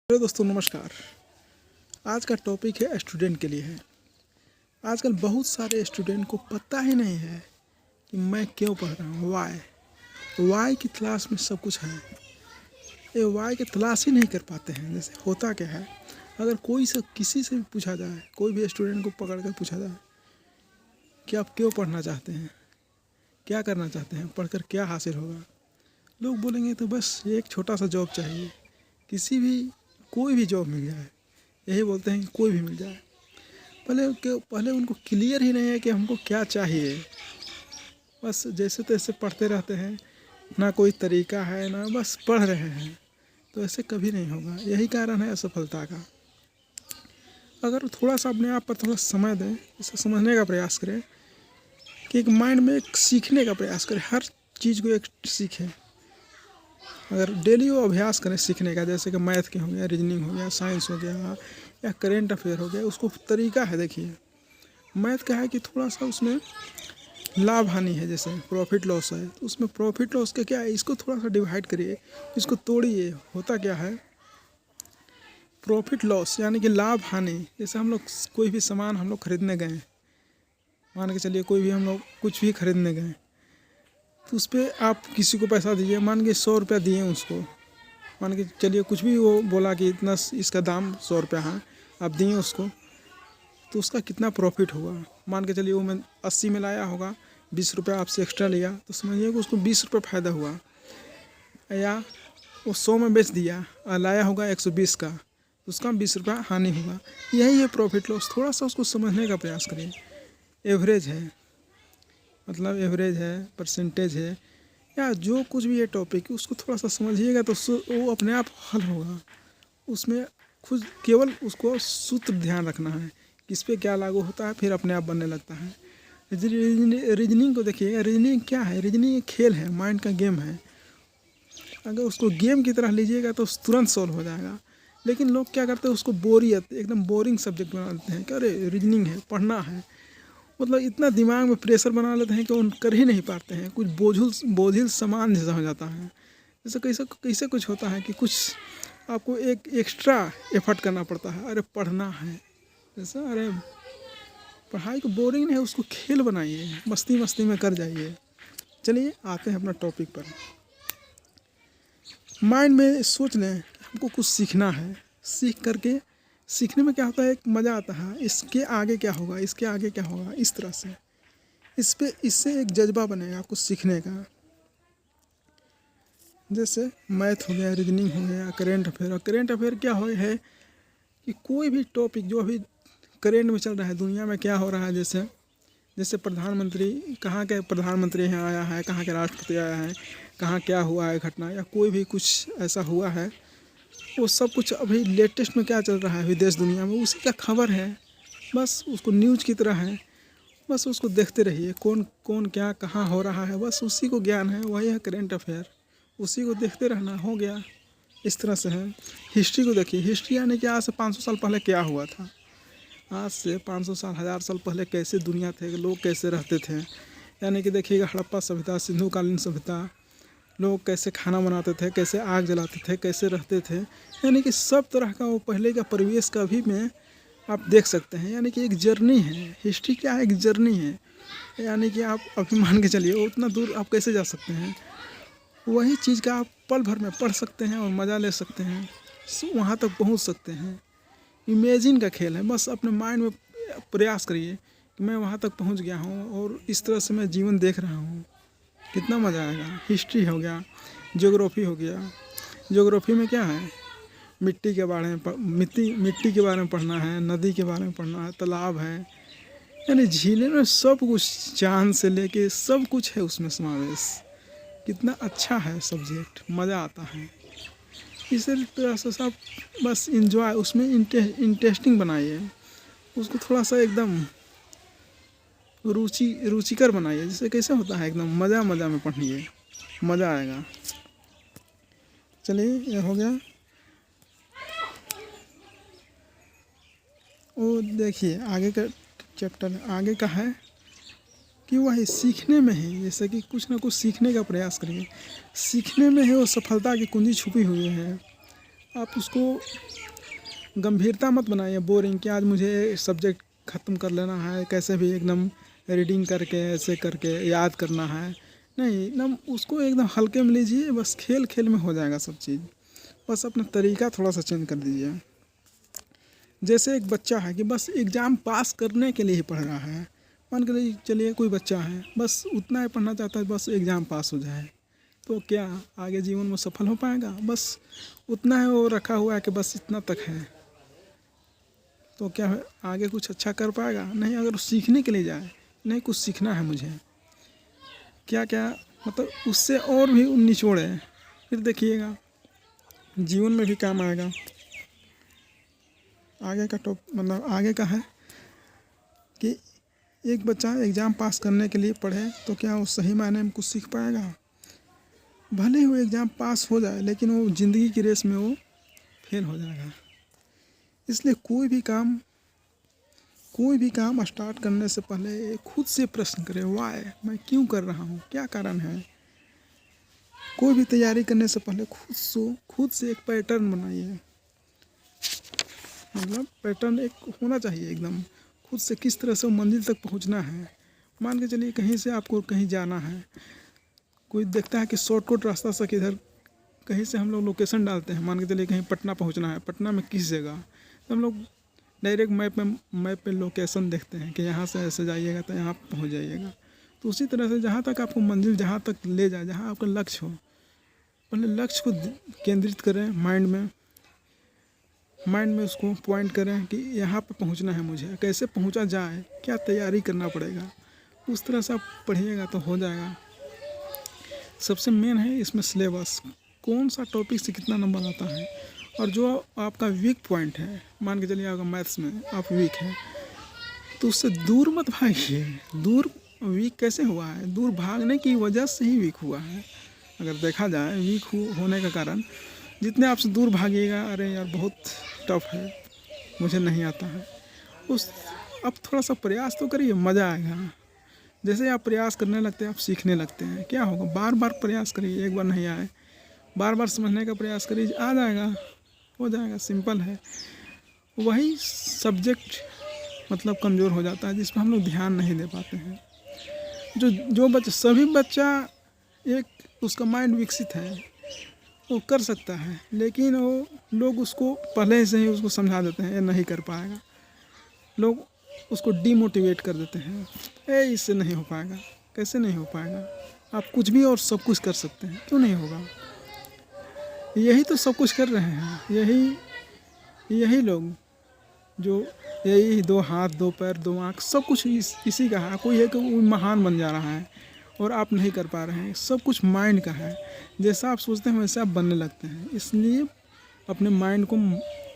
Hello दोस्तों, नमस्कार। आज का टॉपिक है स्टूडेंट के लिए है। आजकल बहुत सारे स्टूडेंट को पता ही नहीं है कि मैं क्यों पढ़ रहा हूँ। वाई की तलाश में सब कुछ है। ये वाई की तलाश ही नहीं कर पाते हैं। जैसे होता क्या है, अगर कोई से किसी से भी पूछा जाए, कोई भी स्टूडेंट को पकड़ कर पूछा जाए कि आप क्यों पढ़ना चाहते हैं, क्या करना चाहते हैं, पढ़कर क्या हासिल होगा, लोग बोलेंगे तो बस एक छोटा सा जॉब चाहिए, कोई भी जॉब मिल जाए। यही बोलते हैं कि कोई भी मिल जाए। पहले उनको क्लियर ही नहीं है कि हमको क्या चाहिए। बस जैसे तैसे पढ़ते रहते हैं, ना कोई तरीका है, ना बस पढ़ रहे हैं। तो ऐसे कभी नहीं होगा। यही कारण है असफलता का। अगर थोड़ा सा अपने आप पर थोड़ा समय दें, इसे समझने का प्रयास करें कि एक माइंड में एक सीखने का प्रयास करें, हर चीज़ को एक सीखें। अगर डेली वो अभ्यास करें सीखने का, जैसे कि मैथ के हो गया, रीजनिंग हो गया, साइंस हो गया, या करेंट अफेयर हो गया, उसको तरीका है। देखिए, मैथ का है कि थोड़ा सा उसमें लाभ हानि है, जैसे प्रॉफिट लॉस है, तो उसमें प्रॉफिट लॉस का क्या है, इसको थोड़ा सा डिवाइड करिए, इसको तोड़िए। होता क्या है, प्रॉफिट लॉस यानी कि लाभ हानि। जैसे हम लोग कोई भी सामान हम लोग खरीदने गए, मान के चलिए कोई भी हम लोग कुछ भी खरीदने गए, तो उस पर आप किसी को पैसा दीजिए, मान के 100 रुपया दिए उसको, मान के चलिए कुछ भी वो बोला कि इतना इसका दाम 100 रुपया है, आप दिए उसको, तो उसका कितना प्रॉफिट हुआ। मान के चलिए वो मैं 80 में लाया होगा, 20 रुपया आपसे एक्स्ट्रा लिया, तो समझिए कि उसको 20 रुपये फ़ायदा हुआ। या वो 100 में बेच दिया और लाया होगा 120 का, तो उसका 20 रुपया हानि हुआ। यही है प्रॉफिट लॉस। थोड़ा सा उसको समझने का प्रयास करिए। एवरेज है, मतलब एवरेज है, परसेंटेज है, या जो कुछ भी ये टॉपिक है, उसको थोड़ा सा समझिएगा तो वो अपने आप हल होगा। उसमें खुद केवल उसको सूत्र ध्यान रखना है, किस पे क्या लागू होता है, फिर अपने आप बनने लगता है। रीजनिंग को देखिएगा, रीजनिंग क्या है, रीजनिंग एक खेल है, माइंड का गेम है। अगर उसको गेम की तरह लीजिएगा तो तुरंत सॉल्व हो जाएगा। लेकिन लोग क्या करते हैं, उसको बोरियत, एकदम बोरिंग सब्जेक्ट बना देते हैं कि अरे रीजनिंग है, पढ़ना है, मतलब इतना दिमाग में प्रेशर बना लेते हैं कि उन कर ही नहीं पाते हैं। कुछ बोझिल सामान जैसा हो जाता है। जैसे कैसे कैसे कुछ होता है कि कुछ आपको एक एक्स्ट्रा एफर्ट करना पड़ता है। अरे पढ़ना है, जैसा अरे पढ़ाई को बोरिंग नहीं है, उसको खेल बनाइए, मस्ती मस्ती में कर जाइए। चलिए आते हैं अपना टॉपिक पर। माइंड में सोच लें हमको कुछ सीखना है, सीख करके सीखने में क्या होता है, एक मज़ा आता है, इसके आगे क्या होगा, इसके आगे क्या होगा, इस तरह से इससे एक जज्बा बनेगा आपको सीखने का। जैसे मैथ हो गया, रीजनिंग हो गया, करेंट अफेयर। और करेंट अफेयर क्या है कि कोई भी टॉपिक जो अभी करेंट में चल रहा है, दुनिया में क्या हो रहा है, जैसे जैसे प्रधानमंत्री, कहाँ के प्रधानमंत्री यहाँ आया है, कहाँ के राष्ट्रपति आया है, कहाँ क्या हुआ है घटना, या कोई भी कुछ ऐसा हुआ है, वो सब कुछ अभी लेटेस्ट में क्या चल रहा है विदेश दुनिया में, उसी का खबर है। बस उसको न्यूज़ की तरह है, बस उसको देखते रहिए, कौन कौन क्या कहाँ हो रहा है, बस उसी को ज्ञान है, वही है करेंट अफेयर। उसी को देखते रहना, हो गया। इस तरह से है। हिस्ट्री को देखिए, हिस्ट्री यानी कि आज से 500 साल पहले क्या हुआ था, आज से 500 साल 1000 साल पहले कैसे दुनिया थे, लोग कैसे रहते थे। यानी कि देखिएगा हड़प्पा सभ्यता, सिंधु कालीन सभ्यता, लोग कैसे खाना बनाते थे, कैसे आग जलाते थे, कैसे रहते थे, यानी कि सब तरह का वो पहले का परिवेश का भी में आप देख सकते हैं। यानी कि एक जर्नी है। हिस्ट्री क्या है, एक जर्नी है। यानी कि आप अभी मान के चलिए उतना दूर आप कैसे जा सकते हैं, वही चीज़ का आप पल भर में पढ़ सकते हैं और मज़ा ले सकते हैं, वहाँ तक पहुँच सकते हैं। इमेजिन का खेल है, बस अपने माइंड में प्रयास करिए कि मैं वहाँ तक पहुँच गया हूँ और इस तरह से मैं जीवन देख रहा हूँ, कितना मज़ा आएगा। हिस्ट्री हो गया, ज्योग्राफी हो गया। ज्योग्राफी में क्या है, मिट्टी के बारे में मिट्टी के बारे में पढ़ना है, नदी के बारे में पढ़ना है, तालाब है, यानी झीलें में सब कुछ, चांद से लेके सब कुछ है उसमें समावेश। कितना अच्छा है सब्जेक्ट, मज़ा आता है। इसी तरह से आप बस इंजॉय, उसमें इंटरेस्टिंग बनाइए, उसको थोड़ा सा एकदम रुचिकर बनाइए। जैसे कैसे होता है, एकदम मज़ा में पढ़िए, मज़ा आएगा। चलिए ये हो गया। वो देखिए आगे का चैप्टर आगे का है कि वही सीखने में है। जैसे कि कुछ ना कुछ सीखने का प्रयास करिए, सीखने में है वो सफलता की कुंजी छुपी हुई है। आप उसको गंभीरता मत बनाइए बोरिंग कि आज मुझे सब्जेक्ट ख़त्म कर लेना है, कैसे भी एकदम रीडिंग करके ऐसे करके याद करना है। नहीं, एकदम उसको एकदम हल्के में लीजिए, बस खेल खेल में हो जाएगा सब चीज़। बस अपना तरीका थोड़ा सा चेंज कर दीजिए। जैसे एक बच्चा है कि बस एग्ज़ाम पास करने के लिए ही पढ़ रहा है, मान के चलिए कोई बच्चा है बस उतना ही पढ़ना चाहता है, बस एग्ज़ाम पास हो जाए, तो क्या आगे जीवन में सफल हो पाएगा? बस उतना है वो रखा हुआ है कि बस इतना तक है, तो क्या है आगे कुछ अच्छा कर पाएगा? नहीं। अगर सीखने के लिए जाए, नहीं कुछ सीखना है मुझे, क्या क्या मतलब उससे और भी निचोड़े, फिर देखिएगा जीवन में भी काम आएगा। आगे का मतलब आगे का है कि एक बच्चा एग्ज़ाम पास करने के लिए पढ़े तो क्या वो सही मायने में कुछ सीख पाएगा? भले ही वो एग्ज़ाम पास हो जाए, लेकिन वो ज़िंदगी की रेस में वो फेल हो जाएगा। इसलिए कोई भी काम स्टार्ट करने से पहले खुद से प्रश्न करें, वाई, मैं क्यों कर रहा हूँ, क्या कारण है। कोई भी तैयारी करने से पहले खुद से एक पैटर्न बनाइए, मतलब पैटर्न एक होना चाहिए एकदम खुद से, किस तरह से मंजिल तक पहुँचना है। मान के चलिए कहीं से आपको कहीं जाना है, कोई देखता है कि शॉर्टकट रास्ता से किधर, कहीं से हम लोग लोकेशन डालते हैं, मान के चलिए कहीं पटना पहुंचना है, पटना में किस जगह, तो हम लोग डायरेक्ट मैप पे लोकेशन देखते हैं कि यहाँ से ऐसे जाइएगा तो यहाँ पहुंच जाइएगा। तो उसी तरह से जहाँ तक आपको मंजिल जहाँ तक ले जाए, जहाँ आपका लक्ष्य हो, पहले लक्ष्य को केंद्रित करें माइंड में उसको पॉइंट करें कि यहाँ पे पहुँचना है मुझे, कैसे पहुँचा जाए, क्या तैयारी करना पड़ेगा, उस तरह से आप पढ़िएगा तो हो जाएगा। सबसे मेन है इसमें सिलेबस, कौन सा टॉपिक से कितना नंबर आता है, और जो आपका वीक पॉइंट है, मान के चलिए अगर मैथ्स में आप वीक हैं तो उससे दूर मत भागिए। वीक कैसे हुआ है? दूर भागने की वजह से ही वीक हुआ है। अगर देखा जाए वीक होने का कारण, जितने आपसे दूर भागिएगा, अरे यार बहुत टफ है, मुझे नहीं आता है, अब थोड़ा सा प्रयास तो करिए, मज़ा आएगा। जैसे आप प्रयास करने लगते हैं, आप सीखने लगते हैं, क्या होगा, बार बार प्रयास करिए, एक बार नहीं आए, बार बार समझने का प्रयास करिए, आ जाएगा, हो जाएगा, सिंपल है। वही सब्जेक्ट मतलब कमज़ोर हो जाता है जिसमें हम लोग ध्यान नहीं दे पाते हैं। जो सभी बच्चा एक उसका माइंड विकसित है, वो कर सकता है, लेकिन वो लोग उसको पहले से ही उसको समझा देते हैं, ये नहीं कर पाएगा, लोग उसको डीमोटिवेट कर देते हैं, इससे नहीं हो पाएगा। कैसे नहीं हो पाएगा? आप कुछ भी और सब कुछ कर सकते हैं, क्यों नहीं होगा? यही तो सब कुछ कर रहे हैं, यही लोग जो यही 2 हाथ 2 पैर 2 आँख सब कुछ इसी का है। कोई है कि वो महान बन जा रहा है और आप नहीं कर पा रहे हैं, सब कुछ माइंड का है। जैसा आप सोचते हैं वैसे आप बनने लगते हैं। इसलिए अपने माइंड को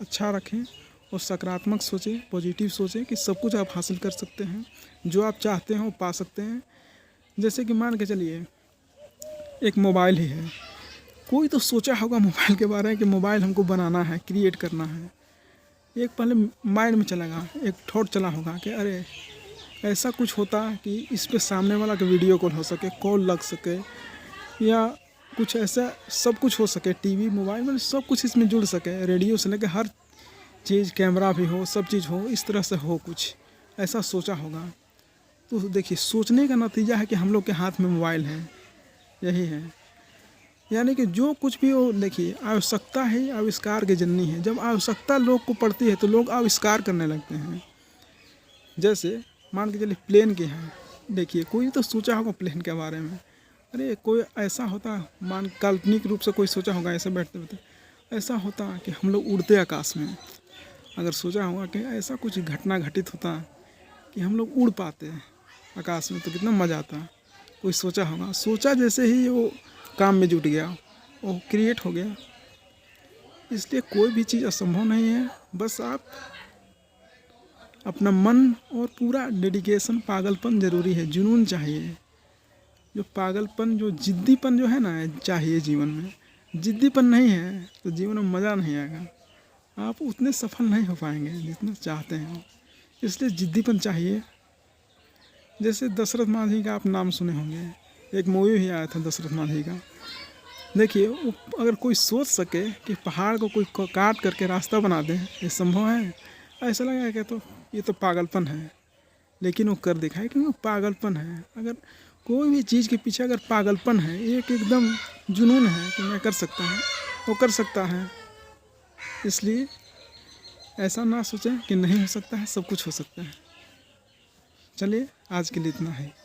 अच्छा रखें और सकारात्मक सोचें, पॉजिटिव सोचें कि सब कुछ आप हासिल कर सकते हैं, जो आप चाहते हैं वो पा सकते हैं। जैसे कि मान के चलिए एक मोबाइल ही है, कोई तो सोचा होगा मोबाइल के बारे में कि मोबाइल हमको बनाना है, क्रिएट करना है। एक पहले माइंड में चलेगा, एक थॉट चला होगा कि अरे ऐसा कुछ होता कि इस पे सामने वाला का वीडियो कॉल हो सके, कॉल लग सके, या कुछ ऐसा सब कुछ हो सके, टीवी मोबाइल में सब कुछ इसमें जुड़ सके, रेडियो से लेकर हर चीज़, कैमरा भी हो, सब चीज़ हो, इस तरह से हो, कुछ ऐसा सोचा होगा। तो देखिए सोचने का नतीजा है कि हम लोग के हाथ में मोबाइल है, यही है। यानी कि जो कुछ भी हो, देखिए आवश्यकता ही आविष्कार की जननी है। जब आवश्यकता लोग को पड़ती है तो लोग आविष्कार करने लगते हैं। जैसे मान के चलिए प्लेन के हैं, देखिए कोई तो सोचा होगा प्लेन के बारे में, अरे कोई ऐसा होता, काल्पनिक रूप से कोई सोचा होगा ऐसे बैठते बैठते, ऐसा होता कि हम लोग उड़ते आकाश में। अगर सोचा होगा कि ऐसा कुछ घटना घटित होता कि हम लोग उड़ पाते हैं आकाश में, तो कितना मज़ा आता। कोई सोचा होगा, सोचा जैसे ही वो काम में जुट गया, वो क्रिएट हो गया। इसलिए कोई भी चीज़ असंभव नहीं है, बस आप अपना मन और पूरा डेडिकेशन, पागलपन ज़रूरी है, जुनून चाहिए। जो पागलपन, जो जिद्दीपन जो है ना, चाहिए जीवन में। जिद्दीपन नहीं है तो जीवन में मज़ा नहीं आएगा, आप उतने सफल नहीं हो पाएंगे जितना चाहते हैं। इसलिए जिद्दीपन चाहिए। जैसे दशरथ मांझी का आप नाम सुने होंगे, एक मूवी भी आया था दशरथ मांझी का। देखिए अगर कोई सोच सके कि पहाड़ को कोई काट करके रास्ता बना दे, ये संभव है? ऐसा लगा कि तो ये तो पागलपन है, लेकिन वो कर दिखाए कि वो पागलपन है। अगर कोई भी चीज़ के पीछे अगर पागलपन है, एक एकदम जुनून है कि मैं कर सकता हूँ, वो कर सकता है। इसलिए ऐसा ना सोचें कि नहीं हो सकता है, सब कुछ हो सकता है। चलिए आज के लिए इतना है।